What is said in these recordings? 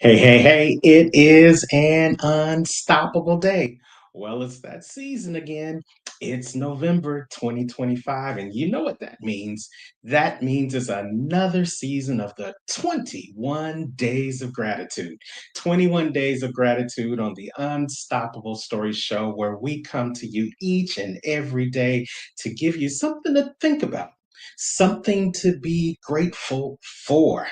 Hey, hey, hey, it is an unstoppable day. Well, it's that season again. It's November 2025, and you know what that means. That means it's another season of the 21 Days of Gratitude. 21 Days of Gratitude on the Unstoppable Story Show, where we come to you each and every day to give you something to think about, something to be grateful for.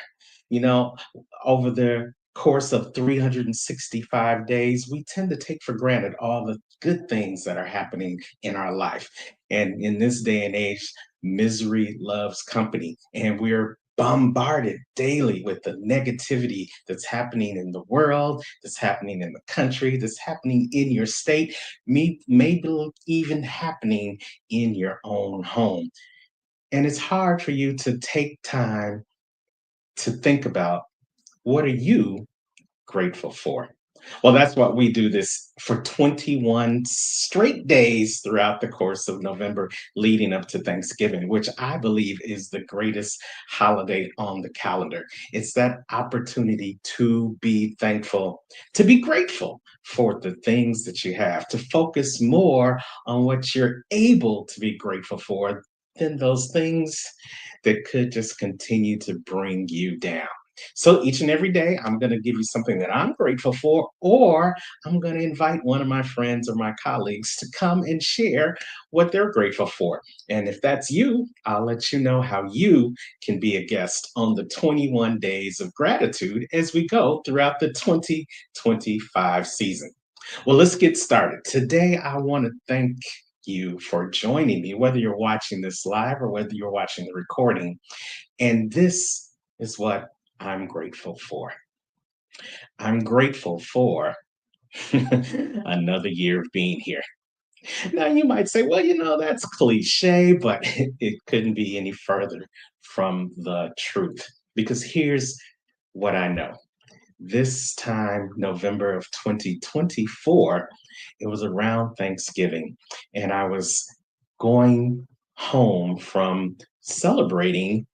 You know, over the course of 365 days, we tend to take for granted all the good things that are happening in our life. And in this day and age, misery loves company. And we're bombarded daily with the negativity that's happening in the world, that's happening in the country, that's happening in your state, maybe even happening in your own home. And it's hard for you to take time to think about what are you grateful for? Well, that's what we do this for 21 straight days throughout the course of November leading up to Thanksgiving, which I believe is the greatest holiday on the calendar. It's that opportunity to be thankful, to be grateful for the things that you have, to focus more on what you're able to be grateful for than those things that could just continue to bring you down. So each and every day, I'm going to give you something that I'm grateful for, or I'm going to invite one of my friends or my colleagues to come and share what they're grateful for. And if that's you, I'll let you know how you can be a guest on the 21 Days of Gratitude as we go throughout the 2025 season. Well, let's get started. Today, I want to thank you for joining me, whether you're watching this live or whether you're watching the recording. And this is what I'm grateful for. I'm grateful for another year of being here. Now, you might say, well, that's cliche, but it couldn't be any further from the truth. Because here's what I know. This time, November of 2024, it was around Thanksgiving, and I was going home from celebrating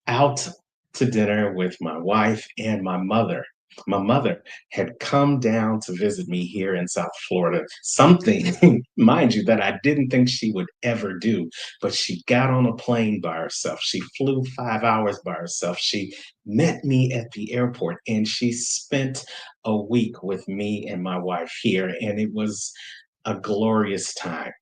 out to dinner with my wife and my mother. My mother had come down to visit me here in South Florida, something, mind you, that I didn't think she would ever do. But she got on a plane by herself. She flew 5 hours by herself. She met me at the airport and she spent a week with me and my wife here. And it was a glorious time.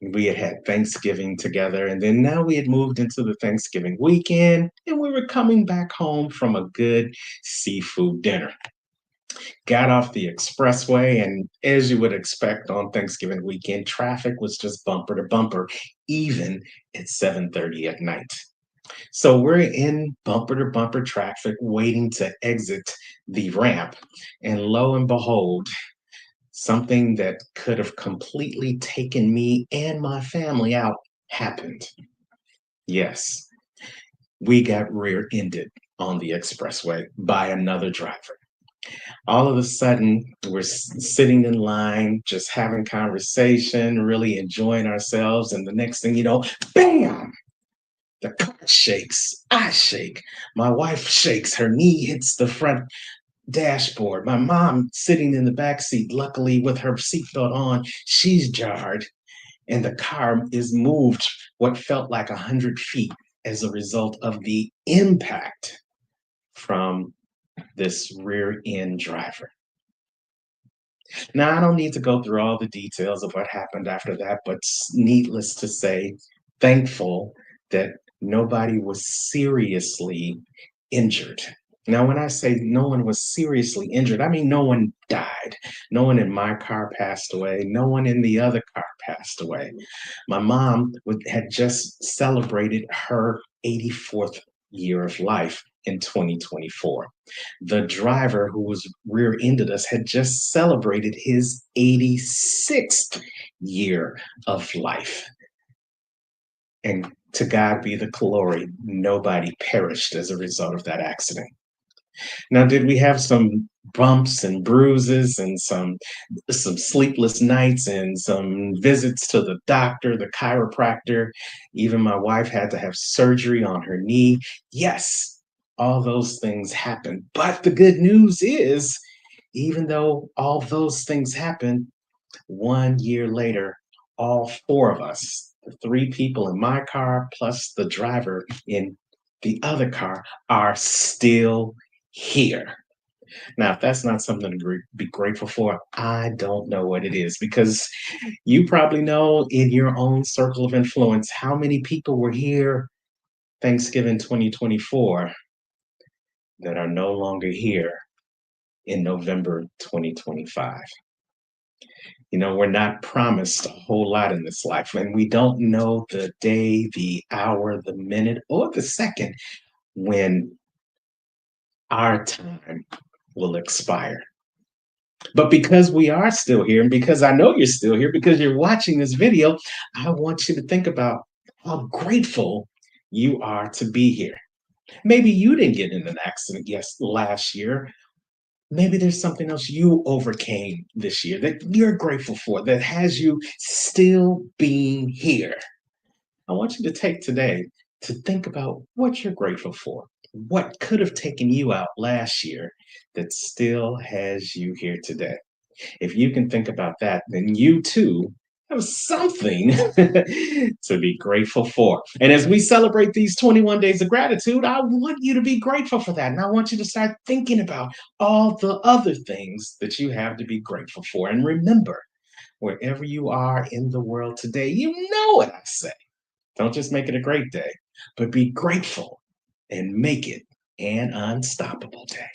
We had Thanksgiving together, and then now we had moved into the Thanksgiving weekend, and we were coming back home from a good seafood dinner. Got off the expressway, and as you would expect on Thanksgiving weekend, traffic was just bumper to bumper, even at 7:30 at night. So we're in bumper to bumper traffic, waiting to exit the ramp, and lo and behold, something that could have completely taken me and my family out happened. Yes, we got rear ended on the expressway by another driver. All of a sudden, we're sitting in line, just having conversation, really enjoying ourselves. And the next thing you know, bam! The car shakes. I shake. My wife shakes. Her knee hits the front dashboard. My mom sitting in the back seat, luckily with her seatbelt on, she's jarred, and the car is moved what felt like 100 feet as a result of the impact from this rear end driver. Now, I don't need to go through all the details of what happened after that, but needless to say, thankful that nobody was seriously injured. Now, when I say no one was seriously injured, I mean no one died. No one in my car passed away. No one in the other car passed away. My mom had just celebrated her 84th year of life in 2024. The driver who was rear-ended us had just celebrated his 86th year of life. And to God be the glory, nobody perished as a result of that accident. Now, did we have some bumps and bruises and some sleepless nights and some visits to the doctor, the chiropractor? Even my wife had to have surgery on her knee. Yes, all those things happen. But the good news is, even though all those things happen, 1 year later, all four of us, the three people in my car plus the driver in the other car, are still here. Now, if that's not something to be grateful for, I don't know what it is, because you probably know in your own circle of influence how many people were here Thanksgiving 2024 that are no longer here in November 2025. We're not promised a whole lot in this life, and we don't know the day, the hour, the minute, or the second when our time will expire. But because we are still here, and because I know you're still here, because you're watching this video, I want you to think about how grateful you are to be here. Maybe you didn't get in an accident last year. Maybe there's something else you overcame this year that you're grateful for that has you still being here. I want you to take today to think about what you're grateful for. What could have taken you out last year that still has you here today? If you can think about that, then you too have something to be grateful for. And as we celebrate these 21 days of gratitude, I want you to be grateful for that. And I want you to start thinking about all the other things that you have to be grateful for. And remember, wherever you are in the world today, you know what I say. Don't just make it a great day, but be grateful and make it an unstoppable day.